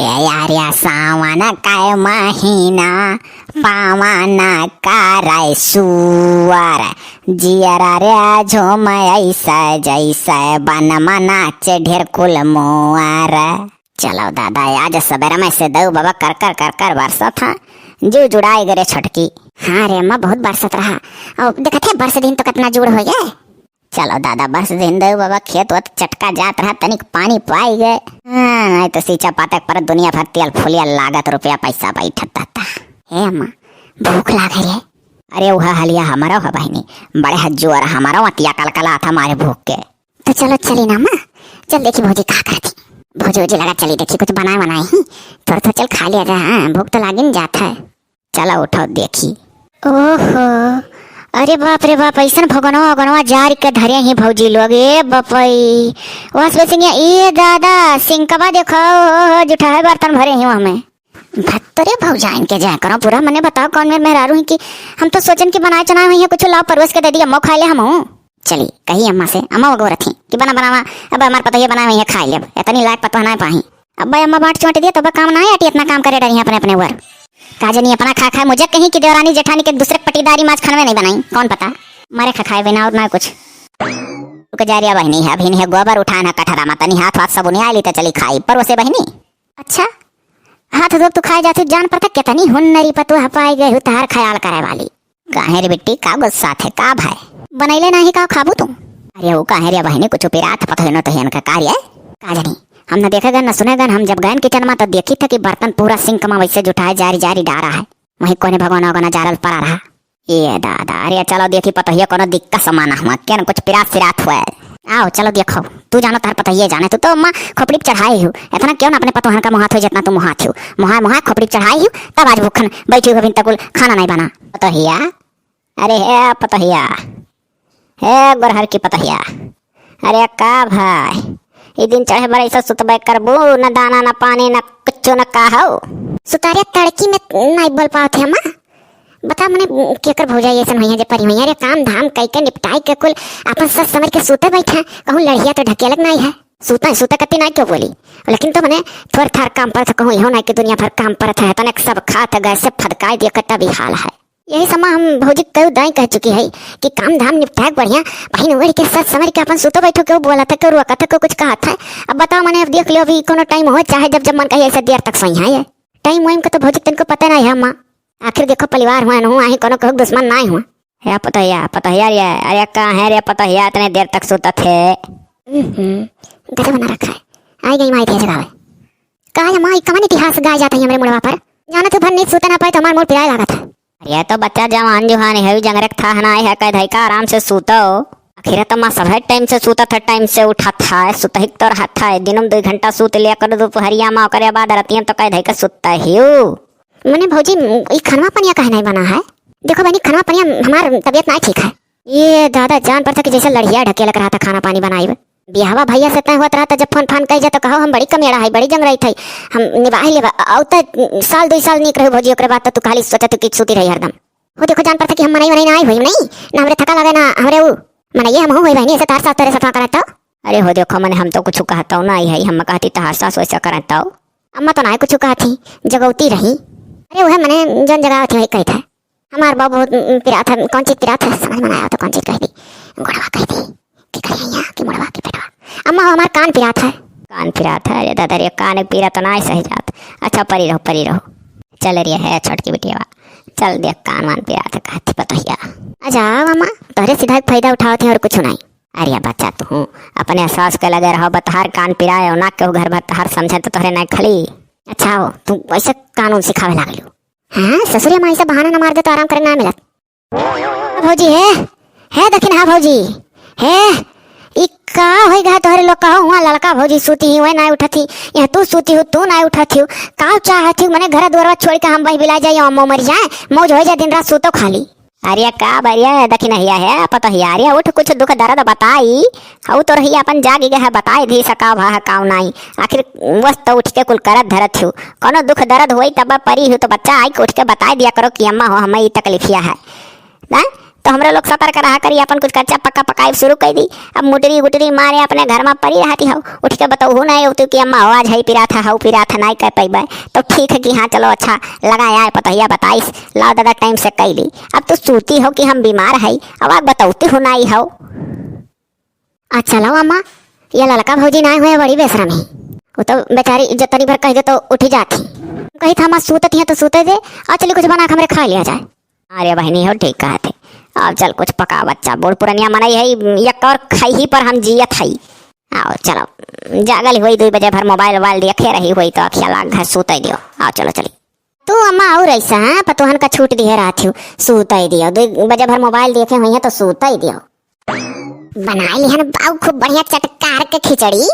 यार या सावन काय महीना पावन कराय सुअर जियरा रे झोम ऐसा जैसा बन मनाचे ढेर कुल मुआर। चलो दादा आज सवेरा में से दऊ बाबा कर कर कर कर बरसा था जीव जुड़ाई गरे छटकी। हाँ रे अम्मा बहुत बरसत रहा और देखा थे बरस दिन तो कितना जुड़ हो गए। चलो दादा बरस दिन दऊ बाबा खेत वत चटका जात रहा तनिक पानी पाई गए। नहीं तो सींचा पातक पर दुनिया भर तेल फुलिया लागत रुपया पैसा बैठता था। हे अम्मा भूख लाग रही है। अरे वह हलिया हमारा हो बहनी बड़े हज्जूर हमारा वतिया कलकला था हमारे भूख के। तो चलो चली ना अम्मा चल देखी भौजी कहा करती। भौजी वोजी लगा चली देखी कुछ बनाए बनाए ही थोड़ा थोड़ा चल खा लिया जाए। हाँ भूख तो लागिन जाता है। चलो उठो देखी। ओहो अरे बाप रे बाप ऐसा भगनवा अगनवा जार के धरे ही भौजी लोग। ए बपई वस सिंह ए दादा सिंकवा देखो जुठा है बर्तन भरे ही हमें भत्तरे भौजाइन के जाए करो पूरा मने बताओ कौन मेरे मेहरारू ही कि हम तो सोचन कि बनाए चना हुई है कुछ लाओ परवस के दे दिया अम्मा खा ले हम चली कही अम्मा से अम्मा वो गोरथी कि बना बनावा अब हमारे पता ये बनाए हुई है खा ले इतनी लायक पता ना पाही अब भाई अम्मा बांट चोट दिया तो काम ना है इतना काम करे डरी अपने अपने वर काजनी अपना खा खा मुझे कहीं कि देवरानी जेठानी के दूसरे पटीदारी माछ खाने नहीं बनाई कौन पता मारे खा खाए बिना और ना कुछ जारिया बहनी है अभी है गोबर उठाना कठरा माता नहीं हाथ हाथ सब उन्हें आई तो चली खाई पर वैसे बहनी अच्छा हाथ धो तू खाए जाती जान पर तक कितनी हुन्नरी पतु हपाई गई तार ख्याल करे वाली काहे रे बेटी का गुस्सा थे का भाई बनैले नहीं का खाबू तुम। अरे वो काहे रे बहनी कुछ पिरात पता न तो है इनका कार्य का जानी हम न देखेगा न सुनेगा हम जब गए किचन में तो देखी था कि बर्तन पूरा सिंक में वैसे जुटाए जारी जारी डारा है वही कोने भगवान वगना जारल पड़ा रहा। ये दादा अरे चलो देखी पता है कोनो दिक्कत समाना हुआ क्या न कुछ पिरात सिरात हुआ है। आओ चलो देखो तू जानो तार पता ये जाने तू तो अम्मा खोपड़ी चढ़ाई हूँ इतना क्यों ना अपने पतोहन का मुहात हो जितना तू मुहात हो मुहा मुहा खोपड़ी चढ़ाई हूँ तब आज भूखन बैठी हुई तक खाना नहीं बना पतोहिया। अरे है पतोहिया है गोरहर की पतोहिया। अरे का भाई ये दिन चढ़े बड़ा ऐसा सुतबे करबू न दाना न पानी न कुछ न काहो सुतारे तड़की में नहीं बोल पाओ थे अम्मा बता मने केकर भौजाई ऐसा हुई है जे परी हुई है। काम धाम कई के निपटाई के कुल अपन सच समझ के सूते बैठा कहूँ लड़िया तो ढकेलक नहीं है सूता सूता कती नहीं क्यों बोली लेकिन तो मने थोड़ा थार काम पर था कहूँ यहो नहीं कि दुनिया भर काम पर था तनिक सब खात गए से फदकाई दिया कट्टा भी हाल है। यही समय हम भौजी कई दाई कह चुकी है कि काम धाम निपटाए बढ़िया बहन उगड़ के सच समझ के अपन सूतो बैठो क्यों बोला था क्यों रुआ था क्यों कुछ कहा था। अब बताओ मैंने अब देख लियो अभी कोनो टाइम हो चाहे जब जब मन कहे ऐसे देर तक सही है टाइम वाइम का तो भौजी तुमको पता नहीं है अम्मा आखिर देखो परिवार हुआ न हुआ कोनो कहूँ दुश्मन नहीं हुआ है पता रे अरे कहाँ है रे पता है इतने देर तक सोता थे गधा बना रखा है आई गई माई थे जगह कहा माँ कमान इतिहास गाय जाता है हमारे मुड़वा पर जाना तो भर नहीं सोता ना पाए तो हमारे मुड़ पिराए लगा था। अरे तो बच्चा जवान जुहान है जंगरक था ना है कह धई का आराम से सूतो आखिर तो माँ सब टाइम से सूता था टाइम से उठा था सुतहिक तो रहा था दिनों 2 घंटा सूत लिया कर दोपहरिया माँ करे बाद रतिया तो कह धई का सुतता ही मैंने भौजी ये खनवा पनिया कहे नहीं बना है देखो बहनी खनवा पनिया हमार तबियत नहीं ठीक है। ये दादा जान पर था कि जैसे लड़िया ढकेल रहा था खाना पानी बनाई बिहावा भैया से तय हुआ रहा था जब फोन फान कह जाता कहो हम बड़ी कमेड़ा है बड़ी जंग रही थी हम निभाई ले साल 2 साल निक रहे भौजी ओकरे बाद तो तू खाली सोचा तू कि सूती रही हरदम वो देखो जान पर था कि हम मनाई मनाई ना आई हुई नहीं ना हमरे थका लगे ना हमरे वो मने ये हम हुई बहनी ऐसे तार साथ तेरे सफा करता। अरे हो देखो मैंने हम तो कुछ कहता हूँ ना आई है हम कहती तार सास वैसा करता हूँ अम्मा तो ना कुछ कहा थी जगौती रही। अरे वह मैंने जन जगह थी कही था हमार बाबू पिरा था कौन चीज पिरा था समझ में आया तो कौन चीज कही थी गुड़वा कही थी कि करिए यहाँ कि मुड़वा की पेटवा अम्मा हमार कान पिरा था अरे दादा रे कान पीरा तो ना सही जात अच्छा परी रहो चल रही है छोटकी बिटिया चल देख कान वान पिरा था कहती पतोहिया अच्छा अम्मा तोहरे सीधा फायदा उठाओ थे और कुछ नहीं। अरे बच्चा तू अपने सास के लगे रहो बतहार कान पिराए ना क्यों घर भर तहार समझे तो तोहरे नहीं खली अच्छा हो तू वैसे कानून सिखावे लागलू। हाँ ससुरिया माई से बहाना न मार दे तो आराम करना मिलत भौजी है दखिन हाँ भौजी है का होई गया तोहरे लोग कहो हुआ लड़का भौजी सूती ही वह ना उठा थी यह तू सूती हो तू ना उठा थी का चाहती हूँ मैंने घर द्वार छोड़ के हम भाई बिला जाए अम्मो मर जाए मौज हो जाए दिन रात सूतो खाली। अरे का बढ़िया दखिन हिया है पता हिया अरे उठ कुछ दुख दर्द बताई हऊ तो रही अपन जागी गया बताई दी सका भा काव नहीं आखिर बस तो उठ के कुल करत धरत हूँ कोनो दुख दर्द हुई तब परी हूँ तो बच्चा आई के उठ के बताई दिया करो कि अम्मा हो हमें तकलीफिया है ना तो हमरे लोग सतर्क रहा करी, अपन कुछ कच्चा पक्का पकाई शुरू कर दी। अब मुटरी गुटरी मारे अपने घर में पड़ी रहती हो, उठ के बताऊ नहीं होती कि अम्मा आवाज है पिरा था हऊ पिरा था नहीं कह पैबे तो ठीक है कि हाँ चलो अच्छा लगाया पतहिया बताइस लाओ दादा टाइम से कैली। अब तो सूती हो कि हम बीमार है, अब आग बताऊती हो नहीं हो। अच्छा लो अम्मा ये लड़का भौजी ना हुए बड़ी बेशरम है, वो तो बेचारी जो तनी भर कह दे तो उठी जाती, कही था अम्मा सूतती है तो सूते दे और चलिए कुछ बना के हमरे खा लिया जाए। अरे बहनी हो ठीक कहा थे, अब चल कुछ पका बच्चा बूढ़ पुरनिया मनाई है एक और खाई ही पर हम जियत है। आओ चलो जागल हुई 2 बजे भर मोबाइल वोबाइल देखे रही हुई तो अखिया लाग घर सूते दियो। आओ चलो चली तू अम्मा और ऐसा है पतोहन का छूट दिए रहा थी सूते दियो 2 बजे भर मोबाइल देखे हुई है तो सूते ही दियो। बना ली है बाऊ खूब बढ़िया चटकार के खिचड़ी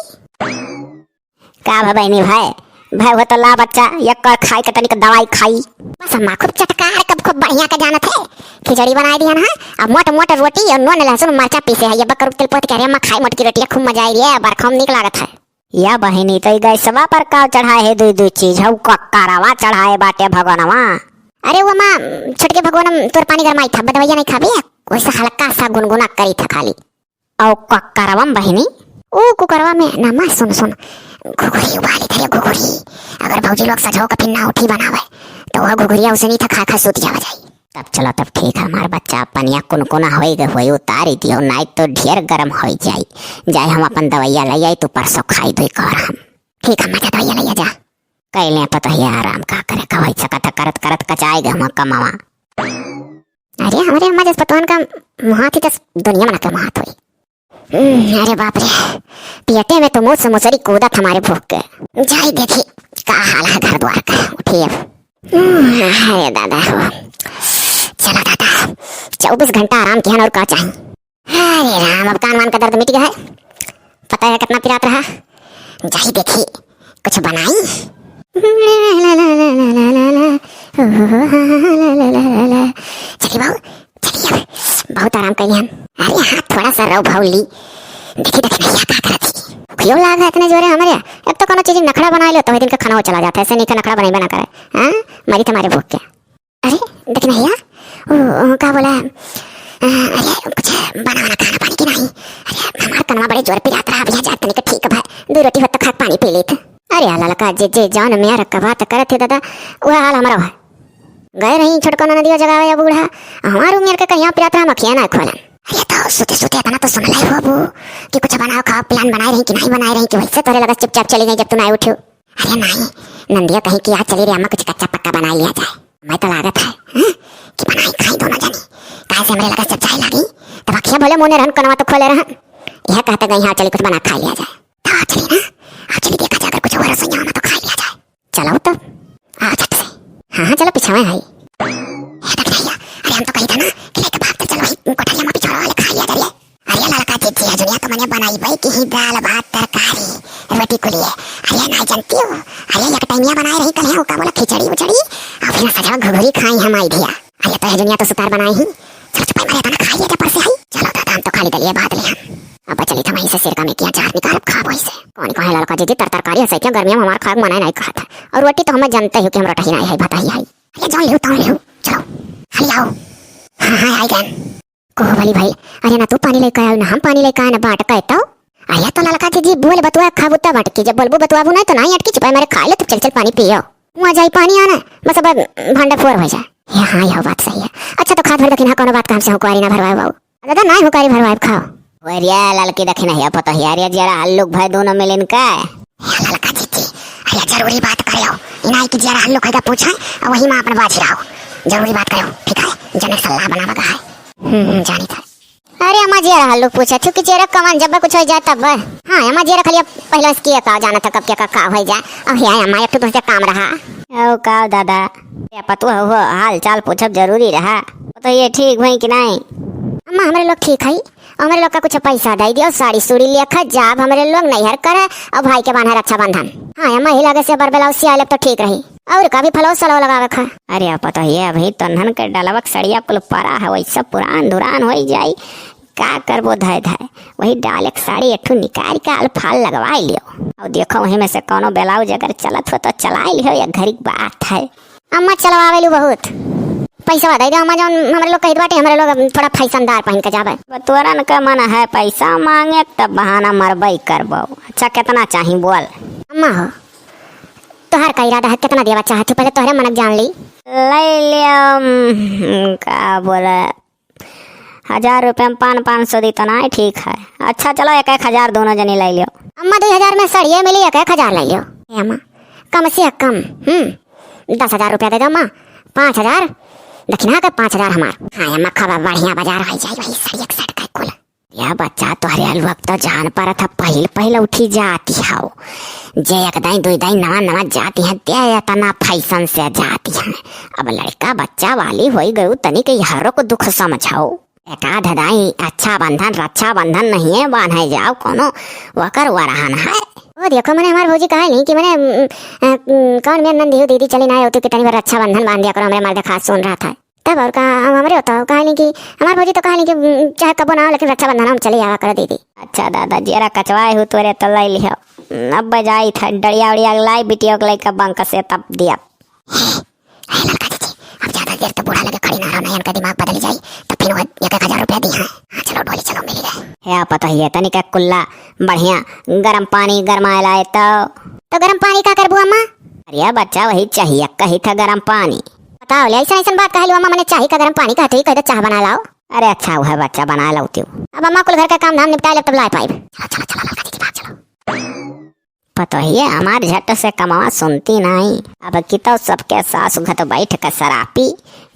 का बहनी भाई भाई वो तो ला बच्चा एक कर खाई के तनिक दवाई खाई बस अम्मा खूब चटकार कब खूब बढ़िया के जानत है खिचड़ी बनाई दी है ना। अब मोट मोट रोटी और नून लहसुन मरचा पीसे है ये बकर तिल पोत के अम्मा खाई मोट की रोटी खूब मजा आई है बरखम निक लागत है। या बहिनी तो गैसवा पर का चढ़ाए है 2 चीज हऊ कक्कारवा चढ़ाए बाटे भगवानवा। अरे वो माँ छोटके भगवान तोर पानी गरमाई था दवाइया नहीं खाबे वैसा हल्का सा गुनगुना करी था खाली और कक्कारवा बहिनी ओ कुकरवा में ना माँ सुन सुन घुघुरी उबाली धरे घुघुरी अगर भौजी लोग सजाओ का फिर ना उठी बनावे तो वह घुघुरिया उसे नहीं था खा खा सूत जावा जाए। तब चलो तब ठीक है हमारा बच्चा पनिया कुनकुना होई उतारी दियो नहीं तो ढेर गरम हो जाए हम अपन दवाइया ले आई तू परसों खाई दो कर हम ठीक है मजा दवाइया ले जा कैले पता ही आराम का करे कवई सकत करत करत कचाएगा हम कमावा। अरे हमारे अम्मा जिस पतवान का मुहात ही तो दुनिया में ना का मुहात हुई। अरे बाप रे पियटे में तो मुँह से मुसरी कूदत हमारे भूख के जाई देखी का हाल है घर द्वार का उठिए। अरे दादा चलो दादा 24 घंटा आराम किया और का चाहिए। अरे राम अब कान वान का दर्द मिट गया है पता है कितना पिरात रहा जाई देखी कुछ बनाई। चलिए बाबू चलिए बहुत आराम करिए हम। अरे हाँ थोड़ा सा रहो भावली देखी देखी नहीं क्या करती क्यों लाग है इतने जोरे हमारे अब तो कोनो चीज नखड़ा बना लो तो दिन का खाना हो चला जाता है ऐसे नहीं का नखड़ा बनाई बना करे हाँ मरी तुम्हारे भूख के। अरे देख नहीं ओ क्या बोला अरे कुछ बना खाना पानी की नहीं। अरे हमारा कनवा बड़े जोर पे जाता रहा भैया जाते नहीं ठीक है भाई 2 रोटी हो तो खा पानी पी ली थे। अरे अल्लाह का जे जान मेरा का बात करे थे दादा वह हाल हमारा है गए रही छोटका नदिया जगावे या बूढ़ा हमारे उम्र के कहीं पिरात रहा मखिया ना खोलन। अरे तो सोते सोते इतना तो सुन लाई बाबू कि कुछ बनाओ खाओ प्लान बनाए रही कि नहीं बनाए रही कि वैसे तोरे लगा चुपचाप चली गई जब तुम आए उठो। अरे नहीं नंदिया कहीं कि आज चली रही अम्मा कुछ कच्चा पक्का बना लिया जाए मैं तो लागत है कि बनाई खाई दोनों जनी कहा से हमरे लगा जब चाय लगी तब अखिया भले मुंह रहन कनवा तो खोले रहन यह कहते गई हाँ चली कुछ बना खा लिया जाए तो चली ना आ चली देखा जाकर कुछ और रसोइया में तो खा लिया जाए चलो तो आ झट से हाँ चलो पीछे में भाई अरे हम तो कही था ना कि लेके भागते चलो ही कोठरिया में पिछड़ा वाले खा लिया करिए। अरे लड़का जीजी है दुनिया तो मैंने बनाई भाई कि ही दाल भात तरकारी रोटी को लिए अरे नहीं जानती हो अरे एक टाइमिया बनाए रही कल है का बोला खिचड़ी उचड़ी और फिर सजा घुघुरी खाई हम आई दिया। अरे तो है दुनिया तो सुतार बनाई ही चलो चुप मारे था ना खाइए जब से आई चलो दादा हम तो खाली दलिए भात ले हम अब चली था वहीं से सिरका में किया चार निकाल खा वहीं से कौन कहे लड़का जीजी तरकारी है सही गर्मियों में हमारा खाग मना नहीं कहा था और रोटी तो हमें जानते हो कि हम रोटी नहीं है भात ही है। अरे जान ले चलो हरी आओ हाँ हाँ आई गन कोह वाली भाई अरे ना तू पानी लेकर आया ना हम पानी लेकर आए ना बाट कहता हूँ आया तो लड़का जी बोल बतुआ खा बुता बाट की जब बोलबो बतुआबू नहीं तो नहीं अटकी चुपाई मेरे खा ले तो चल चल पानी पियो वहाँ जाई पानी आना बस अब भांडा फोर हो जाए। हाँ यह बात सही है। अच्छा तो खा भर दखिन कोनो बात काम से हुकारी ना भरवाए बाबू दादा ना हुकारी भरवाए खाओ वरिया लड़की दखिन है पता है यार जरा हल्लुक भाई दोनों मिलन का लड़का जीती अरे जरूरी बात करियो इनाई की जरा हल्लुक है पूछा और वही मां अपन बात रहो जरूरी बात करो ठीक है जने सलाह बनावा का है जानी था। अरे अम्मा जी हल्लू पूछा थी कि जेरा कमान जब कुछ हो जाए तब हाँ अम्मा जी खाली पहले किया का जाना था कब क्या का हो जाए अब है अम्मा एक तो काम रहा ओ का दादा पतु हो हाल चाल पूछब जरूरी रहा तो ये ठीक भाई कि नहीं अम्मा हमारे लोग ठीक है हमारे लोग का कुछ पैसा दे दियो साड़ी सूड़ी लेखा जाब हमारे लोग नैहर करे और भाई के बांधे रक्षा बंधन हाँ अम्मा ही लगे से बरबेलाउ सियाले तो ठीक रही और कभी फलो सलो लगा रखा। अरे अब पता है अभी तन्हन के डलवक सड़िया कुल परा है वैसा पुरान धुरान हो जाई का करबो धाय धाय वही डाल एक साड़ी एठू निकाल के अल्फाल लगवा लियो और देखो वहीं में से कोनो ब्लाउज अगर चलत हो तो चला लियो या घरी बात है। अम्मा चलवावेलू बहुत पैसा दे दो अम्मा, जौन हमारे लोग कहित बाटे हमारे लोग थोड़ा फैशनदार पहन के जाबे। तोरन का मन है पैसा मांगे तब बहाना मरबई करबो। अच्छा कितना चाही बोल। अम्मा हो तोहर का इरादा है, कितना देवा चाहती पहले तोहरे मनक जान ली। ले लियो का बोले 1000 रुपये में 500 दी तो ना ठीक है। अच्छा चलो 1-1 हजार दोनों जनी ले लियो। अम्मा 2000 में सड़िए मिली, 1-1 हजार ले लियो। अम्मा कम से कम 10,000 रुपया दे दो अम्मा। 5,000 दक्षिणा का 5,000 हमार। हाँ अम्मा खबर बढ़िया बाजार हो जाए, वही सड़ी एक सड़क कुल। यह बच्चा तोहरे अलवक्त तो जान पर था पहले उठी जाती हाउ जे 1 दाई 2 दाई नवा जाती हैं ते तना फैशन से जाती हैं। अब लड़का बच्चा वाली हो गई तनी के हरो को दुख समझाओ। 1-आध दाई अच्छा बंधन रक्षा बंधन नहीं है, बांधे जाओ कोनो वकर वरहन है। वो देखो मैंने हमारे भौजी कहा नहीं कि मैंने कौन मेरे नंदी हो दीदी चली ना होती कितनी बार रक्षा बंधन बांध दिया करो, हमारे मर्द खास सुन रहा था तब। और कहा हमारे होता हो कहा नहीं कि हमारे भौजी तो कहा नहीं कि चाहे कबो ना हो लेकिन रक्षा बंधन हम चले आवा करो दीदी। अच्छा दादा जरा कचवाए हो तोरे तो लाई लियो। अब बजाई था डड़िया उड़िया लाई बिटिया के लाई बंक से तब दिया। लड़का दीदी अब ज्यादा देर तो बूढ़ा लगे खड़ी ना रहो, नयन का दिमाग बदल जाए तो फिर 1-1 हजार रुपया दी है। हाँ चलो डोली चलो मिल गए। है पता ही है तनिक कुल्ला बढ़िया गरम पानी गरमाए लाए तो गरम पानी का करबू अम्मा? अरे बच्चा वही चाहिए कही था गरम पानी। बताओ ले ऐसा बात कह लो अम्मा, मैंने चाय का गरम पानी कहते ही कहते चाह बना लाओ। अरे अच्छा हुआ बच्चा बना लो तू। अब अम्मा कुल घर का काम धाम निपटा ले तब ला पाइब। चलो चलो लड़का दीदी बात चलो। पता ही है हमारे झट से कमावा सुनती नहीं। अब कितो सबके सास घर तो बैठ कर सरापी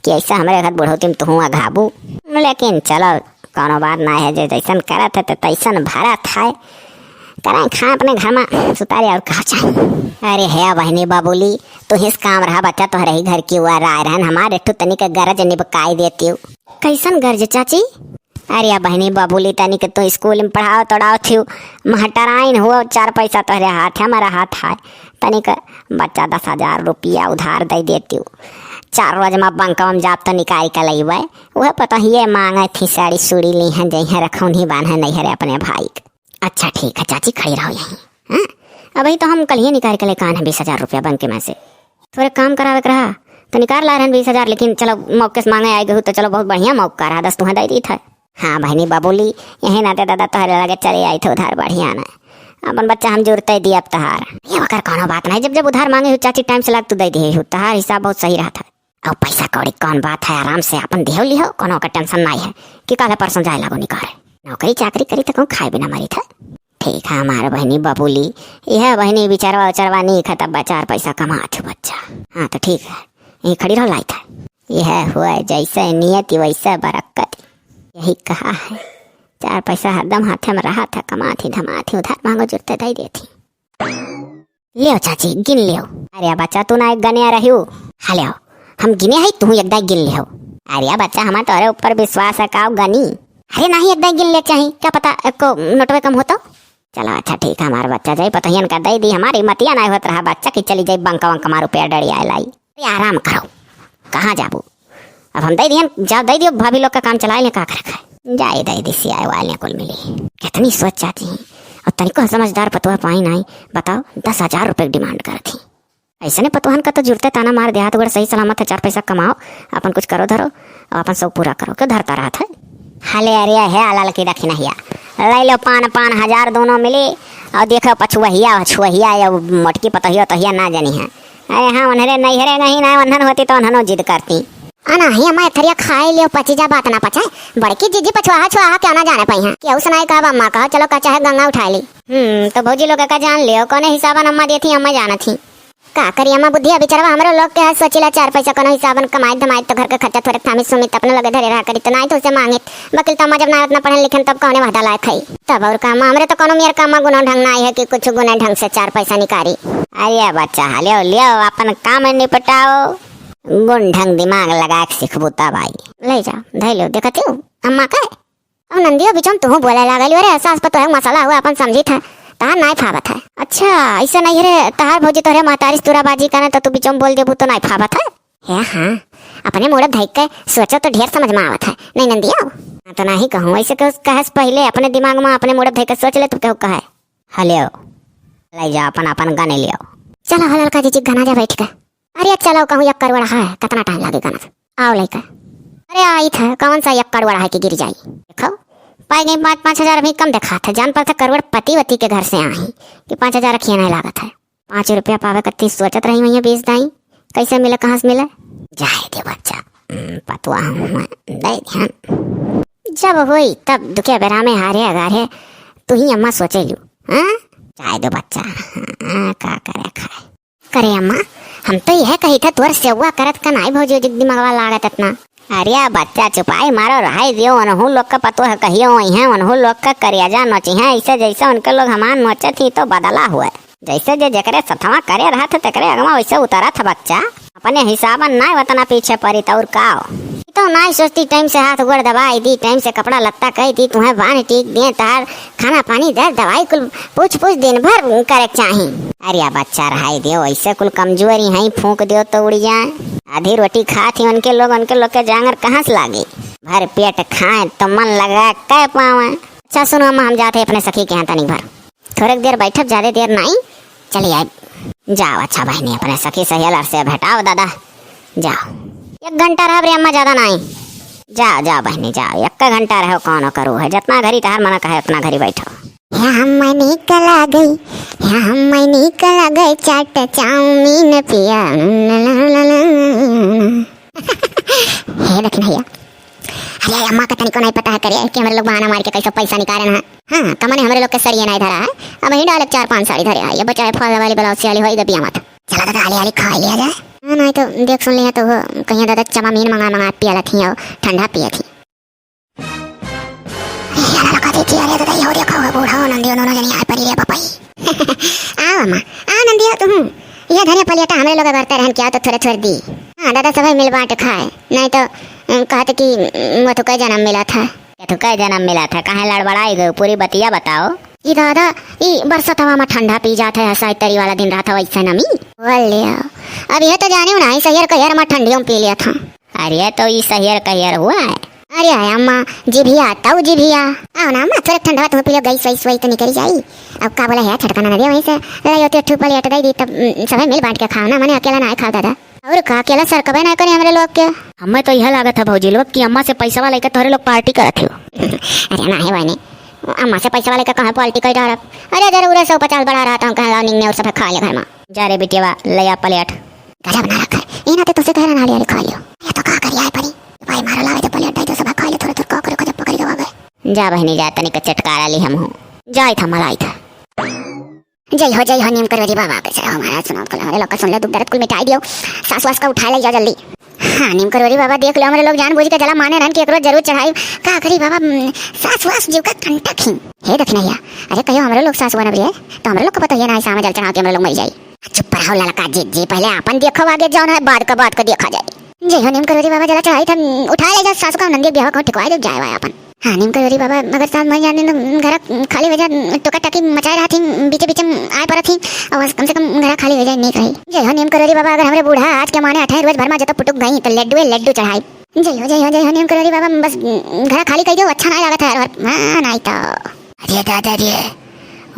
कि ऐसा हमारे घर बुढ़ोती में तू घाबू। लेकिन चलो कोनो बात ना है, जैसन करत है तो तैसन भरत है करें खा अपने घर में सुतारे और कहा चाहिए। अरे है बहनी बाबूली तो हिस काम रहा बच्चा तो रही घर की हुआ राय रहन हमारे ठू तनिक गरज निबकाई देती हूँ। कैसन गर्ज चाची? अरे बहनी बाबूली तनिक तो स्कूल में पढ़ाओ तोड़ाओ थी महटराइन हुआ 4 पैसा तोहरे हाथ है हमारा हाथ है तनिक बच्चा 10,000 रुपया उधार दे देती हूँ। 4 रोज में बंकवा में जाप तो निकाल कर ली वह पता ही है मांगे थी साड़ी सूड़ी ली हैं जही रखूँ नहीं बांधे नहीं हरे अपने भाई। अच्छा ठीक है चाची खड़ी रहो यहीं। हाँ अभी तो हम कल ही निकाल के ले कान है 20,000 रुपया बंके में से थोड़े काम करावे के रहा तो निकाल ला रहे 20,000। लेकिन चलो मौके से मांगे आई गई तो चलो बहुत बढ़िया मौका रहा 10 तुम्हें दे दी था। हाँ बहनी बबूली यही नाते दादा तोहरे लगे चले आई थे उधार बढ़िया ना अपन बच्चा हम जुड़ते दिए अब तहार ये वकर कोनो बात नहीं। जब उधार मांगे हो चाची टाइम से लग तू दे दी हो तहार हिसाब बहुत सही रहा था। और पैसा कौड़ी कौन बात है आराम से अपन देह लिहो कोनो का टेंशन नहीं है कि काले परसों जाए लगो निकाल नौकरी चाकरी करी तो कहूँ खाए बिना मरी था। ठीक है हमारे बहनी बबूली यह बहनी बिचारवा उचरवा नहीं खा तब 4 पैसा कमा थे बच्चा। हाँ तो ठीक है यही खड़ी रहो लाई था यह हुआ जैसे नियति वैसे बरकत यही कहा है। 4 पैसा हरदम हाथे में रहा था कमा थी धमा थी उधार मांगो जुड़ते दे देती। लियो चाची गिन लियो। अरे बच्चा तू ना एक गनिया रही हो हाँ लियो हम गिने है तू एक गिन लियो। अरे बच्चा हमारे तोरे ऊपर विश्वास है का गनी। अरे नहीं एक गिन ले चाहिए क्या पता को नोटवे कम होता। चलो अच्छा ठीक है हमारा बच्चा जाए पतहियन का दे दी हमारी मतिया नहीं होता रहा बच्चा की चली जाए बंका वंका मारो रुपया डरिया लाई। आराम करो कहाँ जाबू अब हम दे दिए जाओ दे दियो भाभी लोग का काम चला ले का रखा जाए दे दी सियाए वाले कुल मिली कितनी सोच चाहती हैं और तनिको समझदार पतुआ पाई नहीं। बताओ 10,000 रुपये डिमांड कर थी ऐसे ने पतुहन का तो जुड़ते ताना मार दिया तो सही सलामत है 4 पैसा कमाओ अपन कुछ करो धरो और अपन सब पूरा करो क्यों धरता रहा था। हाले अरे है अलाल की रखी नहीं ले लो 5-5 दोनों मिली और देखो पछुआ छुआ या मोटकी पतहिया तहिया ना जानी है। अरे हाँ उन्हरे नहीं हरे नहीं ना वंधन होती तो उन्हनो जिद करती अना ही हमारे थरिया खाए लियो पची जा बात ना पचाए बड़की जीजी पछुआ छुआ क्या ना जाने पाई है क्या सुनाई का अम्मा कहा चलो का चाहे गंगा उठा ली। तो भौजी लोग का जान लियो कौन हिसाब अम्मा दी थी अम्मा जाना थी का करी अम्मा बुद्धि बिचारा हमारे लोग के सोचिला 4 पैसा कोनो हिसाब कमाए धमाए तो घर का खर्चा थोड़े थामी सुमित अपने लगे धरे रहा करी तो नहीं तो उसे मांगे वकील तो अम्मा जब ना उतना पढ़े लिखे तब कौन वादा लायक है तब और काम हमारे तो कोनो मेरे काम गुना ढंग ना है कि कुछ गुना ढंग से 4 पैसा निकारी। अरे बच्चा लियो लियो अपन काम निपटाओ गुण ढंग दिमाग लगा के सिखबू तब आई ले जाओ धै लो देखती हूँ अम्मा का अब नंदियो बिचम तू बोले लागल अरे एहसास पर तो मसाला हुआ अपन समझी था तार नहीं फावत है। अच्छा ऐसा नहीं रे तार भौजी तोरे महतारी तुराबाजी करने तो तू बिचम बोल देबू तो नहीं फावत है। हाँ अपने मोड़ धैक के सोचो तो ढेर समझ में आवत है नहीं नंदिया तो नहीं कहूँ ऐसे कहे पहले अपने दिमाग में अपने मोड़ धैक के सोच ले तो कहूँ कहे हलियो ले जाओ अपन अपन गाने लियो चलो हलाल का जी गाना जा बैठ के। अरे चलो कहूँ यक्कर बड़ा है कितना टाइम लगेगा ना आओ लड़का। अरे आई था कौन सा यक्कड़ बढ़ा के गिर जाई। देखो पाई गई 5-5 हजार भी कम देखा था। जान पर था करोड़पति वती के घर से आई कि 5 हजार रखिए नहीं लागत है। 5 रुपया पावे कत्ती सोचत रही हुई बेच दाई। कैसे मिले कहाँ से मिले? जाए दे बच्चा पतवा हूँ मैं दे ध्यान। जब हुई तब दुखे बेरा में हारे अगारे तू ही अम्मा सोचे लू। हाँ जाए दो बच्चा का करे खाए करे अम्मा। हम तो यह कही था तोर सेवा करत का नाई भौजी दिमागवा लागत इतना। अरे बच्चा चुपाई मारो रहाई दियो उनहु लोग का पतो है कहियो वही है उनहु लोग का करिया जा नोची है ऐसे जैसे उनके लोग हमान नोचे थी तो बदला हुआ जैसे जे जकरे सथवा करे रहा था तकरे अगवा वैसे उतरा था बच्चा। अपने हिसाब ना वतना पीछे पड़ी तो और काओ तो ना सोचती टाइम से हाथ गोड़ दवाई दी टाइम से कपड़ा लत्ता कही दी तुम्हें बांध टीक दिए तार खाना पानी दे दवाई कुल पूछ दिन भर करे चाहिए। अरे बच्चा रहाई दियो ऐसे कुल कमजोरी है फूंक दियो तो उड़ जाए। आधी रोटी खाती उनके लोग के जांगर कहाँ से लागे। भर पेट खाए तो मन लगा कह पावे। अच्छा सुनो अम्मा हम जाते अपने सखी के यहाँ तनी भर थोड़ी देर बैठब ज्यादा देर नहीं चलिए आए जाओ। अच्छा बहनी अपने सखी सहेलर से भेटाओ दादा जाओ 1 घंटा रह रे अम्मा ज्यादा नहीं। जाओ जाओ बहनी जाओ 1 घंटा रहो कौन करो है जितना घड़ी तहार मना कहे उतना घड़ी बैठो। हम निकल गई हम निकल गई चाट चाउमीन पिया हे देख भैया। अरे अम्मा का तनिको नहीं पता है करे कि हमारे लोग बहाना मार के कैसे पैसा निकाले ना। हाँ कमने हमारे लोग के सरिये नहीं धरा है अब ही डाले 4-5 साड़ी धरे है ये बचाए फल वाली ब्लाउज वाली होई दबिया मत। चला दादा हाली हाली खा लिया जाए। नहीं तो देख सुन लिया तो कहीं दादा चाउमीन मंगा पिया थी और ठंडा पिया थी। अरे दादा यो देखो बूढ़ा नंदियो दोनों जनी आए पड़ी रे पपाई। आओ अम्मा आ नंदिया तुम ये धनिया पलियाटा हमारे लोग करते रहन क्या तो थोड़े दी। हाँ दादा सब मिल बांट खाए नहीं तो कहते कि वो तो कई जन्म मिला था। तो कई जन्म मिला था कहाँ लड़बड़ाई गई पूरी बतिया बताओ। ये दादा ये बरसात हवा में ठंडा पी जाता है ऐसा तरी वाला दिन रहा था वैसे नमी बोल लिया। अब ये तो जाने ना सहियर कहर में ठंडियों पी लिया था। अरे तो ये सहियर कहर हुआ है। अरे अम्मा जिभिया ताऊ जिभिया आओ ना अम्मा थोड़ा ठंडा तुम पी लो गई सही तो निकल जाई। अब का बोला है छटका ना दे वहीं से लड़ाई होती ठुप पली अट दी तब सब मिल बांट के खाओ ना मैंने अकेला ना खा दादा। और का अकेला सर कबे ना करे हमारे लोग के। हमें तो यह लागत है भौजी लोग कि अम्मा से पैसा वाला लेकर तोरे लोग पार्टी करत हो। अरे ना है वाने अम्मा से पैसा वाले का कहाँ पार्टी कर रहा। अरे जरूर 150 बढ़ा रहा था कहाँ निकने और सब खा लिया घर में। जा रे बेटिया ले आ प्लेट गजब ना रखा ये ना तो तुझसे कह रहा खा लियो ये तो का करिया पड़ी भाई मारा लावे तो प्लेट तो सब खा ले थोड़ा थोड़ा का करे पकड़ के आवे। जा बहनी जा तनिक चटकारा ली हम हूं जाई था मलाई था। जय हो नियम करवरी बाबा के चलो हमारा सुनाओ कल हमारे लोग का सुन ले दुख दर्द कुल मिटाई दियो सास वास का उठा ले जा जल्दी। हाँ नियम करवरी बाबा देख लो हमारे लोग जान बुझ के जला माने रहन कि एकरो जरूर चढ़ाई का करी बाबा सास वास जीव का कंटा खी हे देख नैया। अरे कहियो हमारे लोग सास बन रही तो हमारे लोग को पता है ना सामा जल चढ़ा के हमारे लोग मर जाई। चुप पर हो लड़का जी पहले अपन देखो आगे जाओ ना बाद का देखा जाए। जय हो नियम करवरी बाबा जला चढ़ाई था उठा ले जा सास का नंदी ब्याह को ठिकवा दे जाए अपन। हाँ नियम करवरी बाबा मगर साथ मर जाने घर खाली हो जाए टोका टकी मचाए रहा थी बीचे आए पर थी और कम से कम घर खाली हो जाए नहीं कही। जय हो नियम करवरी बाबा अगर हमारे बूढ़ा आज के माने 28 रोज भर में जब पुटुक गई तो लड्डू चढ़ाई। जय हो नियम करवरी बाबा बस घर खाली कर दो अच्छा नहीं लगा था हाँ नहीं तो। अरे दादा रे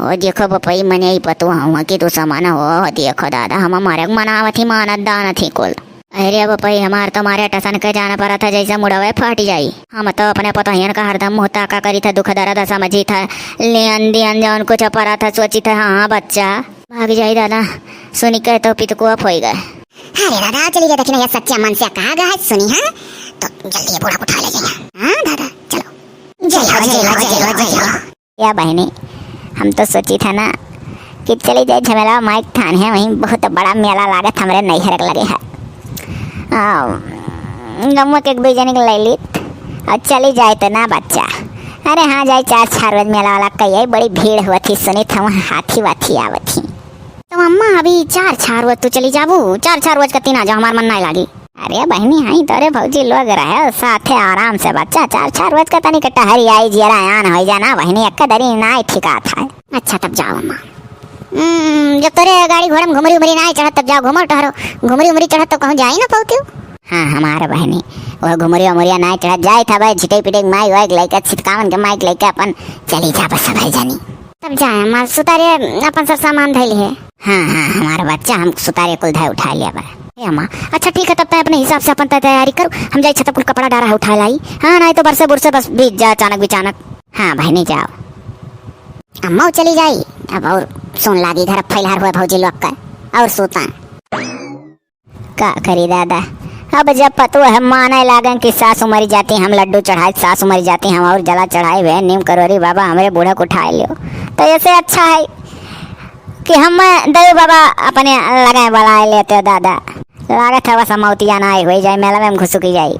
ओ देखो बपई मने ही पतो हूँ कि तू समान हो देखो दादा हम हमारे मनावत ही मानत दान थी कुल। अरे बपई हमार तो मारे टसन के जाना पड़ा था जैसे मुड़ावे फट जाई। हम तो अपने पतोहियन का हरदम मुहता का करी था दुख दर्द समझी था लेन देन जौन कुछ पड़ा था सोची था हाँ बच्चा भाग जाई दादा सुनी कह तो पित को अप हो गए। अरे दादा चली जाए देखिए सच्चा मन से कहा गया सुनी है तो जल्दी बूढ़ा उठा ले जाइए। हाँ दादा चलो जय हो या बहनी हम तो सोची था ना कि चली जाए झमेला माइक थान है वहीं बहुत बड़ा मेला लागत हमारे नैहर लगे है गमुआ के बीजन ले ली और चली जाए तो ना बच्चा। अरे हाँ जाए 4 रोज मेला वाला कही बड़ी भीड़ हुआ थी सुनी था वहाँ हाथी वाथी आवत थी तो अम्मा अभी 4 रोज तो चली जाबू 4 रोज का 3 आ जाओ हमार मन नहीं लागी। अरे बहनी हाई तोरे भौजी लोग रहे साथे आराम से बच्चा 4 रोज का तनिक टहरी आई जियरा आन हो जाना बहनी एक दरी ना ठिका था। अच्छा तब जाओ अम्मा जब तोरे गाड़ी घोड़ा में घुमरी उमरी ना चढ़ा तब जाओ घुमर टहरो घुमरी उमरी चढ़ा तो कहूँ जाए ना पौती। हाँ हमारे बहनी वह घुमरिया उमरिया ना चढ़ा जाए था भाई छिटे पिटे माइक वाइक लेकर छिटकावन के माइक लेकर अपन चली जा बस सब जानी। तब जाए हम सुतारे अपन सब सामान धैल है। हाँ हाँ हमारा बच्चा हम सुतारे कुल धाय उठा लिया बा। ए अम्मा अच्छा ठीक है, तब तक अपने हिसाब से अपन तैयारी करो, हम जाए छत कुल कपड़ा डारा है उठा लाई। हाँ नहीं तो बरसे बुरसे बस बीत जा अचानक बिचानक। हाँ भाई नहीं जाओ। अम्मा वो चली जाई अब और सुन लागी घर फैलार हुआ भौजी लोग का और सोता का करी दादा, अब जब पतो है माने लागन कि सास उमर जाती हम लड्डू चढ़ाए, सास उमर जाती हम और जला चढ़ाए हुए नीम करोरी बाबा हमारे बूढ़ा को उठा लियो, तो ऐसे अच्छा है कि हम देव बाबा अपने लगाए बढ़ाए लेते हो दादा। लागत है बस मौतिया ना हो जाए मेला में घुसुकी जाए।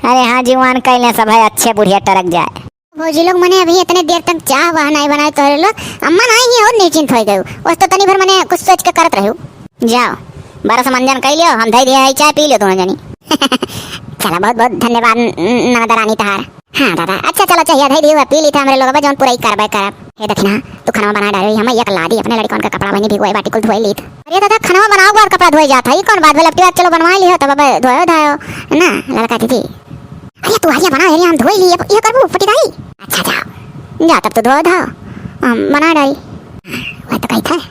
अरे हाँ जीवान कैले सब है अच्छे बुढ़िया टरक जाए। भौजी लोग मने अभी इतने देर तक चाह वाह नहीं बनाए तो लोग अम्मा नहीं ही और निश्चिंत हो गए, उस तो तनी भर मने कुछ सोच के करत रहो। जाओ बरस मंजन कह लियो, हम धई दिया चाय पी लियो दोनों जनी। चला बहुत बहुत धन्यवाद नगदरानी तहार। हाँ दादा अच्छा चलो चाहिए धई दियो पी ली था हमरे लोग जौन पूरा ही करबे करब। हे दखना तू खाना बना डाली हम एक लादी अपने लड़कन का कपड़ा बनी भिगोए बाटी कुल धोई ली। अरे दादा खाना बनाओ बार कपड़ा धोई जाता है कौन बात बोले, अब चलो बनवा लियो तब धोयो धायो ना लड़का दीदी। अरे तू आइए बना हम धोई ली ये करबू फटीदाई। अच्छा जाओ जा तब तो धो धाओ बना डाली। वह तो कही था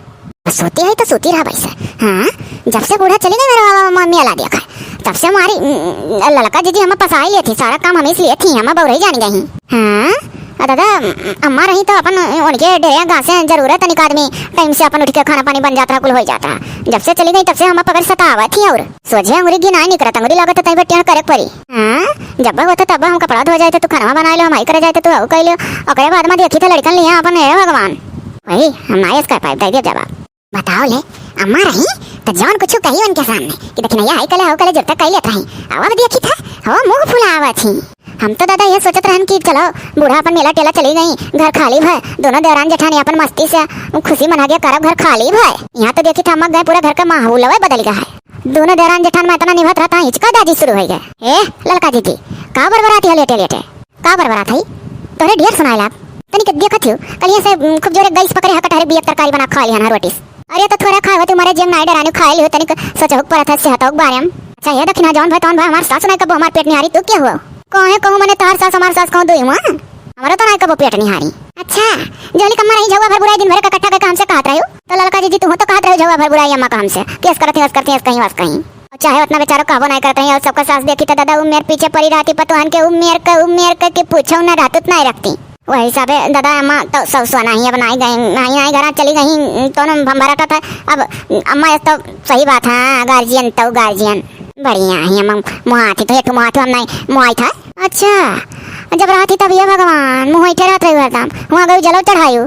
सोती है तो सोती रहा भाई। हाँ जब से बूढ़ा चली गई मेरा मम्मी अला दिया तब से हमारी लड़का दीदी हमें पसाई ली थी, सारा काम हमें इसलिए थी हम बहु जानी गई। हाँ दादा अम्मा रही तो अपन उनके डेरे घासे जरूरत है आदमी टाइम से अपन उठ के खाना पानी बन जाता कुल हो जाता। जब से चली गई तब से हम पकड़ सतावा थी और सोझे अंगुरी गिनाई नहीं करता, अंगुरी लागत तई बटिया करे पड़ी। हाँ जब होता तब हम कपड़ा धो जाए तू खाना बना लो हम करे जाए तू कह लो ओकरे बाद में देखी तो लड़कन लिया अपन है भगवान वही हम ना कर पाए दे दिया जवाब। बताओ ले अम्मा रही तो जौन कुछ कही उनके सामने कि देखना ये आई कले हो कले जब तक कह लेत रही आवा देखी था हवा मुंह फुला आवा थी। हम तो दादा ये सोचत रहन कि चलो बूढ़ा अपन मेला टेला चली गई घर खाली भय, दोनों देवरान जेठानी अपन मस्ती से खुशी मना के करब घर खाली भय। यहाँ तो देखी था हम गए पूरा घर का माहौल बदल गया है, दोनों देवरान जेठान में इतना निभत रहता हिचका दादी शुरू हो गए। ए लड़का दीदी का बरबराती है लेटे लेटे का बरबरात है तोरे ढेर सुनाइला तनिक देखत हो कलिया से खूब जोरे गैस पकड़े हकट हरे बिया तरकारी बना खा लिया ना रोटी। अरे तो थोड़ा खाए तुम्हारे जेम नाइडर रानी खाए लियो तनिक सोचो पर था से हटो बारे में। अच्छा ये दखना जौन भाई तौन भाई हमार सास नहीं कबो हमार पेट नहीं हारी तू क्या हुआ कहे कहूं मैंने तार सास हमार सास कहूं दुई मां हमारा तो नहीं कबो पेट नहीं हारी। अच्छा जोली कम्मा रही जवा भर बुराई दिन भर का इकट्ठा करके हमसे कहत रहो तो लड़का जी तू तो कहत रहो जवा भर बुराई अम्मा का हमसे केस करते हैं कहीं बस कहीं चाहे उतना बेचारा कहबो नहीं करते हैं और सबका सास देखी तो दादा उमेर पीछे पड़ी रहती पतवान के उमेर के पूछो ना रहत नहीं रखती वही हिसाब है दादा अम्मा तो सब सुना ही अब नहीं गई नहीं घर चली गई तो भरा था अब अम्मा तो सही बात है गार्जियन तो गार्जियन बढ़िया ही हम मुहाती तो एक मुहाती हम नहीं मुहाई था। अच्छा जब रहती तब ये भगवान मुहाई ठहरात रही हरदम वहाँ गई जलो चढ़ायू।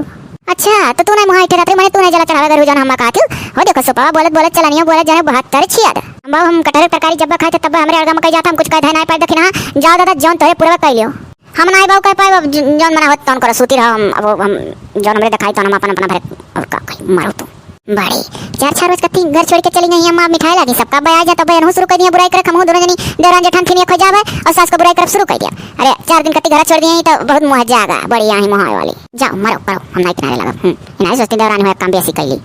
अच्छा तो तू नहीं मुहाई ठहरात मैंने तू नहीं जला चढ़ावे घर जान हम कहती हो देखो सुपा बोलत बोलत चलानिया बोलत जाने 72 छियाद बाबू हम कटहर तरकारी जब खाते तब हमारे अड़गा में कह जाता हम कुछ कह नहीं पाए दखिना जाओ दादा जौन तोरे पूरा कह लियो हम नहीं बाबू कह पाए जौन मना होत तौन करो सूती रहो हम जौन हमरे दिखाई तो हम अपन अपन भरे और का कही मारो तो बड़े 4 रोज का 3 घर छोड़ के चली गई अम्मा मिठाई लगी सबका बया जाता बहन शुरू कर दिया बुराई कर हम दोनों जनी देवरान जेठान फिर खो जावे और सास को बुराई कर शुरू कर दिया। अरे 4 दिन कति घर छोड़ दिए तो बहुत मुँह जाएगा बढ़िया ही मुँह वाली जाओ मरो करो हम नहीं किनारे लगा नहीं सोचते देवरान हुआ काम बेसी कैली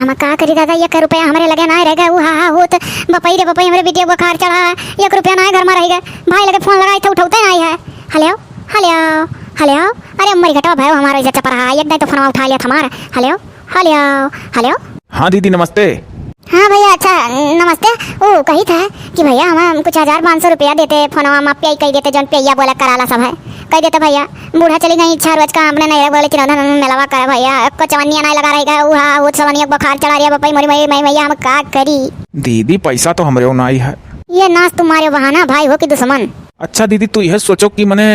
हम का करी दादा 1 रुपया हमारे लगे ना रह गए वो हा होत बपई रे बपई हमारे बेटिया बुखार चढ़ा 1 रुपया ना घर में रह गए भाई लगे फोन लगाए थे उठाते नहीं है हेलो हेलो हेलो अरे मरी घटवा भाई हमारा इज्जत पड़ा एक दिन तो फोन उठा लिया था हमारा हेलो हेलो हेलो। हाँ दीदी नमस्ते। हाँ भैया अच्छा नमस्ते ओ कही था कि भैया हम कुछ 1500 रुपया देते फोन हम पे कह देते जौन पे बोला कराला सब है कह देते भैया बूढ़ा चली गई 6 रोज का हमने नहीं बोले चिरौधा मेलावा करे भैया को चवनिया नहीं लगा रहेगा वो चवनिया बुखार चढ़ा रही है बपई मोरी मई भैया हम का करी। दीदी पैसा तो हमरे नहीं है ये नाच तुम्हारे बहाना भाई हो कि दुश्मन। अच्छा दीदी तू यह सोचो कि मैंने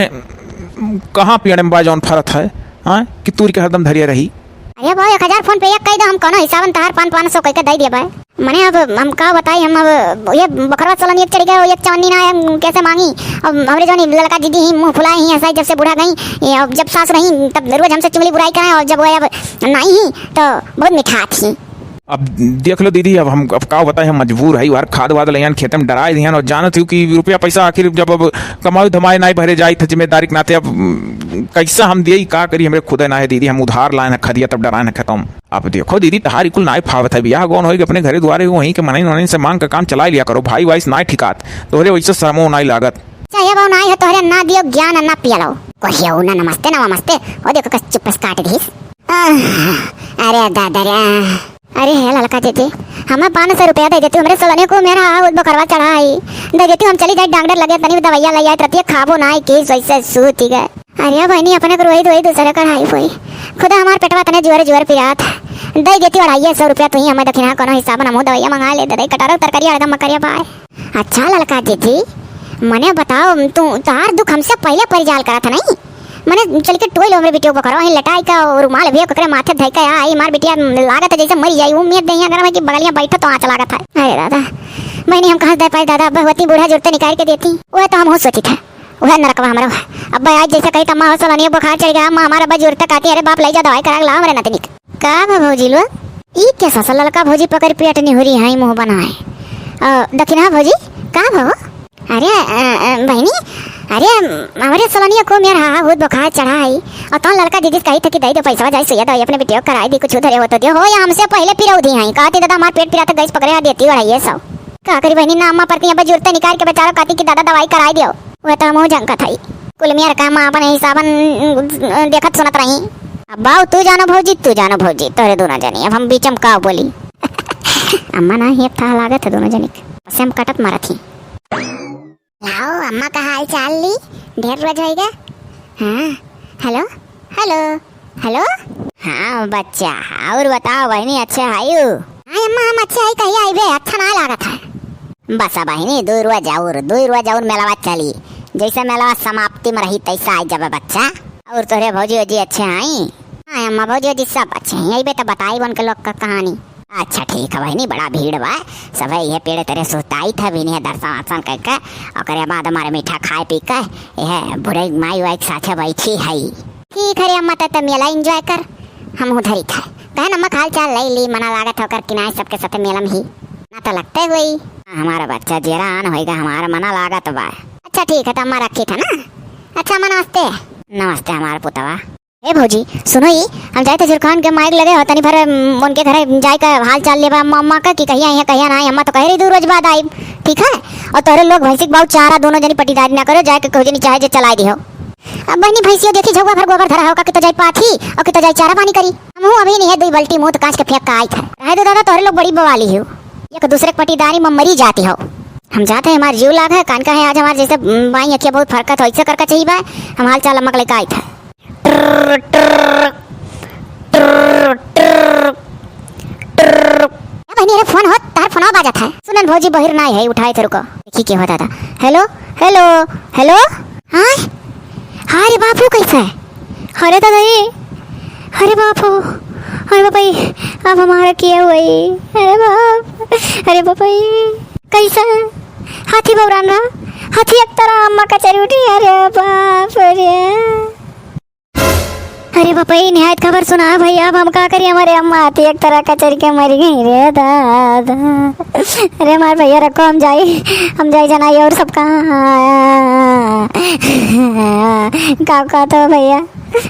कहाँ पेड़ में बाजौन फरत है हाँ कि तूर के हरदम धरिया रही। अरे भाई 1000 फोन पे एक कह दो हम कोनो हिसाबन तहार 500 कह के दे दिए भाई मैंने अब हम का बताई हम अब ये बकरवा चलन एक चढ़ गए एक चवन्नी ना कैसे मांगी अब हमारे जो लड़का दीदी ही मुंह फुलाए ही ऐसा जब से बूढ़ा गई अब जब सास रही तब रोज हमसे चुगली बुराई करें और जब वो अब नहीं ही तो बहुत मिठा थी। अब देख लो दीदी अब का बताए हम मजबूर है यार खाद वाद लियान खेत में डराए दियान और जानत हूँ कि रुपया पैसा आखिर जब अब कमाई धमाई नहीं भरे जाए थे जिम्मेदारी के नाते अब कैसा हम दिए का करी हमें खुद ना है दीदी हम उधार लाए खदिया तब डराए न खत्म। अब देखो दीदी तहारी कुल नाई फावत है बियाह गौन होगी अपने घरे द्वारे वहीं के मनाई नोनी से मांग का काम चला लिया करो भाई वाइस ना ठिकात तोहरे वैसे समो नहीं लागत चाहिए बाबू नहीं है तोहरे ना दियो ज्ञान ना पियालो कहियो ना नमस्ते ना नमस्ते ओ देखो कस चुप काट दीस अरे दादा रे, अरे है लड़का दीदी, हमें 500 रुपया दे देती हमरे सलने को मेरा बकरवा चढ़ाई दे देती हम चली जाए डॉक्टर लगे तनी दवाइयां ले आई रहती खाबो ना की वैसे सूती गए। अरे बहनी अपने को रोई रोई दूसरे का हाई हुई खुदा हमार पेटवा तने जोर जोर पिरात दे देती 250 रुपया तू ही हमें दखिना कोनो हिसाब ना दवाइयां मंगा ले दे कटारो तरकारी एकदम मकरिया भाई। अच्छा लड़का दीदी मने बताओ तू तार दुख हमसे पहले परिजाल करा था नहीं मने चल के टोइल हमरे बिटियो को करो ही लटाई का रुमाल भी ककरे माथे धई का आई मार बिटिया लागत है जैसे मर जाई उम्मीद नहीं अगर मैं कि बगलियां बैठा तो आंच लागत है। अरे दादा मैंने हम कहां दे पाई दादा भगवती बूढ़ा जुड़ते निकाल के देती वो तो हम हो सोची था वह नरकवा हमरा अब आज जैसे कही तम्मा हो सलानी बुखार चढ़ गया अम्मा हमारा बज जुड़ते कहती अरे बाप ले जा दवाई करा ला हमरे नतनिक का भौजी लो ई क्या ससल लड़का भौजी पकड़ पेट नहीं हो रही है मुंह बनाए दखिना भौजी का भो अरे बहनी अरे हमारे सलोनिया को मेरा बहुत बुखार चढ़ाई और तो लड़का दीदी कही था कि दई दो पैसा जाई सुइया दवाई अपने बिटिया कराई दी कुछ उधर हो तो दियो हो या हमसे पहले पिरौ दी हैं कहती दादा हमार पेट पिरा तो गैस पकड़े देती और ये सब का करी बहनी ना अम्मा पर अब जुड़ते निकाल के बेचारा कहती कि दादा दवाई कराई दियो वह तो हम जंका था कुल मेरा काम अपन हिसाबन देखत सुनत रही। अब बाऊ तू जानो भौजी तोरे दोनों जनी अब हम बीचम का बोली अम्मा ना ही था लागत है दोनों जनी से हम कटत मारा थी लाओ अम्मा का हाल चाल ली ढेर रोज होएगा। हाँ हेलो हेलो हेलो हाँ बच्चा और बताओ बहनी अच्छे आयु हाँ अम्मा हम अच्छे आई कहीं आई बे अच्छा ना लागत है बस बहनी 2 रुआ जाऊर मेलावा चली जैसे मेलावा समाप्ति में रही तैसा आई जब बच्चा और तोरे भौजी जी अच्छे आई। हाँ अम्मा भौजी जी सब अच्छे हैं यही बेटा बताई बन के लोग का कहानी। अच्छा ठीक है बहनी बड़ा भीड़ बा सब ये पेड़ तेरे सुताई था भी नहीं दर्शन वर्शन करके और बाद हमारे मीठा खाए पी कर यह बुढ़े माई वाई साथे बैठी है ठीक है अम्मा तो मेला एंजॉय कर हम उधर ही था कहे अम्मा हाल चाल ले ली मना लागत होकर किनारे सबके साथ मेला में ही ना तो लगता है वही हमारा बच्चा जेरान होएगा हमारा मना लागत बा। अच्छा ठीक है तो अम्मा रखी था ना। अच्छा अम्मा नमस्ते नमस्ते हमारा पुतवा। ए भौजी सुनो ये हम जाए थे जुरखान के माइक लगे हो तनी भर उनके घर जाए का हाल चाल लेबा अम्मा का कि कहिया यहाँ कहिया ना अम्मा तो कह रही 2 रोज बाद आई ठीक है और तोरे लोग भैंसिक बाऊ चारा दोनों जनी पटीदारी ना करो जाए के कोई चाहे जे चलाई दी हो। अब बहनी भैंसियो देखी झगवा भर गोबर धरा होगा कि तो जाए पाथी और कि तो जाए चारा पानी करी हम अभी नहीं है 2 बाल्टी मुंह कांच के फेंक का आई था रहे दो दादा तोरे लोग बड़ी बवाली हो एक दूसरे पटीदारी में मरी जाती हो। हम जाते हैं हमारे जीव लाग है कान का है आज हमारे जैसे बाई अखिया बहुत फरकत हो ऐसे करके चाहिए बा हम हाल चाल अम्मा लेकर आई था। मेरे फोन हो तार फोन बाजा था सुनन भौजी बहिर ना है उठाए थे रुको देखी क्या होता था। हेलो हेलो हेलो हाँ हाँ रे बापू कैसा है अरे दादा ये अरे बापू अरे बापाई अब हमारा किया हुआ अरे बापाई कैसा हाथी बबरान रहा हाथी एक तरह अम्मा का चरी उठी अरे बाप अरे बापाई निहायत खबर सुना भैया अब हम क्या करिए हमारे अम्मा आती एक तरह का चर के मर गई रे दादा। अरे हमारे भैया रखो हम जाए जनाई और सब कहाँ का तो भैया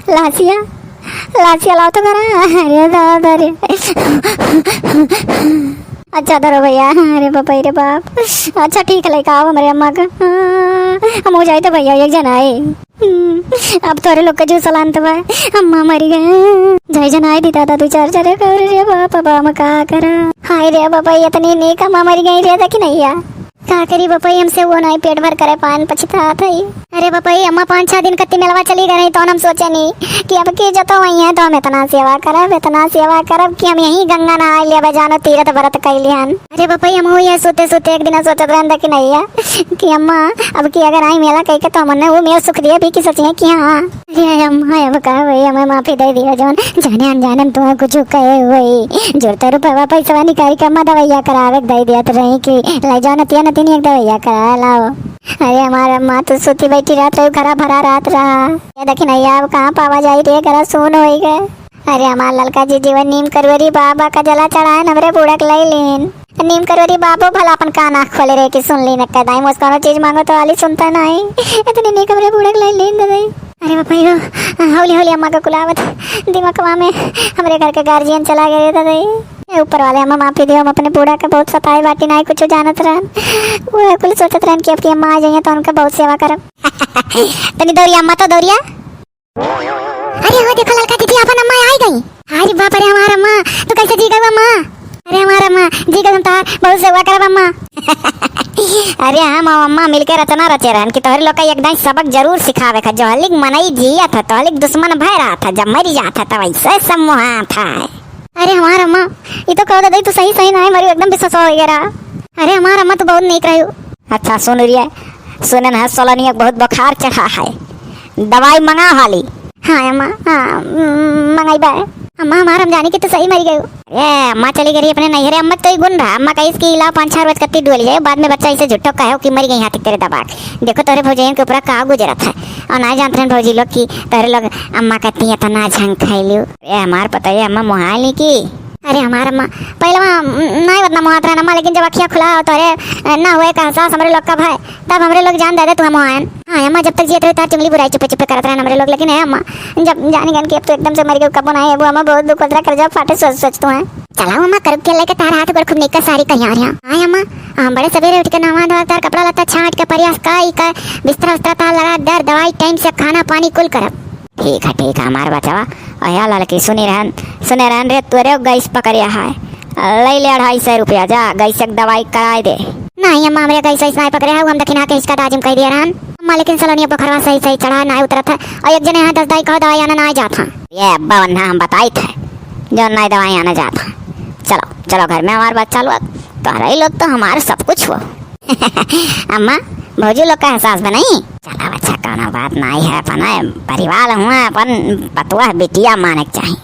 लासिया लाओ तो करा अरे दादा रे अच्छा धरो भैया अरे बापाई रे बाप अच्छा ठीक है लेकर आओ हमारे अम्मा का हम हो जाए तो भैया एक जना आए अब तोरे लोग का जो सलान तो अम्मा मरी गए जय जन आए दी दादा 2-4 जरे कर रे बापा हम का करा हाय रे बापा इतनी नेक अम्मा मरी गई रे कि नहीं या का करी बापाई हमसे वो नहीं पेट भर करे पान पछता था अरे बापाई अम्मा 5-6 दिन कत्ती मेलवा चली गई तो हम सोचे नहीं कि अब के जतो वही है तो हम इतना सेवा करब कि हम यही गंगा नहा लिया बजानो तीरथ व्रत कैली हन। अरे बापाई हम हुई है सोते एक दिन सोचत रहन कि नहीं है कि अम्मा अब की अगर आई मेला कह के तो हमने वो मेरा सुख दिया भी कि सोचे कि हाँ अरे अम्मा अब का भाई हमें माफी दे दिया जौन जाने अनजाने में तुम्हें कुछ कहे हुई जोड़ते रुपया पैसा निकाल के अम्मा दवाइया करावे दे दिया तो रही कि ले जाओ नतिया नती एक दवाइया करा लाओ। अरे हमारा माँ तो सोती बैठी रात रही खरा भरा रात रहा ये देखी नहीं अब कहाँ पावा जाई रे करा सोन हो गए। अरे हमारा लड़का जी जीवन नीम करवरी बाबा का जला चढ़ाए नवरे बूढ़क लाई लीन नीम करवरी बाबू भला अपन कान आँख खोले रे कि सुन ली न कदाई मुस्कानो चीज मांगो तो वाली सुनता नहीं इतनी नी कमरे बूढ़क लाई लीन दे। अरे बापाई हौली अम्मा का कुलावत दिमागवा में हमारे घर के गार्जियन चला गए दादा ऊपर वाले अम्मा माफी दियो हम अपने बूढ़ा के बहुत सताए बाटी नहीं कुछ जानत रहन वो कुल सोचत रहन कि अब की अम्मा आ जाइए तो उनका बहुत सेवा करब तनी दौड़िया अम्मा तो दौड़िया। अरे वो देखो लड़का दीदी अपन अम्मा आ गई अरे बाप रे हमारा माँ तू कैसे जी गई माँ? अरे हमारा माँ जी गई तार बहुत सेवा करबा माँ। अरे हम और अम्मा मिलके रचना रचे रहन कि तोहरे लोग का एकदम सबक जरूर सिखावे खा। जो हलिक मनई जिया था तो हलिक दुश्मन भय रहा था, जब मरी जाता था वैसे सम्मोहा था। अरे हमारा माँ ये तो कहो दादा तू सही सही ना है मरी एकदम विश्वास हो गया। अरे हमारा माँ तो बहुत नीक रही। अच्छा सुन रिया, सुनन है सोलनिया बहुत बुखार चढ़ा है, दवाई मंगा हाली। हाँ अम्मा हाँ मंगाई बा अम्मा हमारा हम जाने की तो सही मरी गई। ए अम्मा चली गई अपने नैहरे, अम्मा तो ही गुन रहा। अम्मा कही इसकी इलाज 5-6 रोज कत्ती डुल जाए, बाद में बच्चा इसे झुट्टो कहे कि मरी गई यहाँ तक तेरे दबा। देखो तोरे भौजाइन के ऊपर का गुजरा था और ना जानते हैं भौजी लोग की तोरे लोग अम्मा कहती है तो ना झंग खैलू। ए हमार पता है अम्मा मोहाली की। अरे हमारा माँ पहले वहाँ नहीं उतना मुहातरा अम्मा, लेकिन जब अखियाँ खुला और तोरे ना हुए का एहसास हमारे लोग का भाई तब हमारे लोग जान दे दे तू हम आयन। हाँ अम्मा जब तक जियत रहे तार चुगली बुराई चुपे चुपे करते रहे हमारे लोग, लेकिन है अम्मा जब जानी गन के अब तो एकदम से मर गए कब ना है वो अम्मा बहुत दुख होता कर जब फाटे सोच तो है। चलाओ अम्मा कर के लेके तार हाथ पर खूब निकल सारी कहीं आ रही। हाँ अम्मा हम बड़े सवेरे उठ के नहा धोआ तार कपड़ा लत्ता छांट के प्रयास का बिस्तर उस्तर तार लगा दर दवाई टाइम से खाना पानी कुल करब। ठीक है हमारे बचावा। अया लड़की सुने रहन रे तुरे गैस पकड़िया है, ले ले 250 रुपया जा गैस से दवाई कराए दे। नहीं अम्मा हमारे कैसे नहीं पकड़े है, हम दक्षिणा के इसका दाजिम कह दिया रहन अम्मा, लेकिन सलोनिया बुखारवा सही सही चढ़ा ना उतरा था और एक जने यहाँ 10 दवाई कहो दवाई आना ना जाता। ये अब्बा वन्ना हम बताई थे जो नहीं दवाई आना जाता। चलो घर में हमारे बच्चा लोग तो लोग तो हमारे सब कुछ हो। अम्मा भौजी लोग का एहसास में नहीं। चला बच्चा कहना बात नहीं है, अपन परिवार हुआ अपन पतुआ बिटिया माने चाहिए।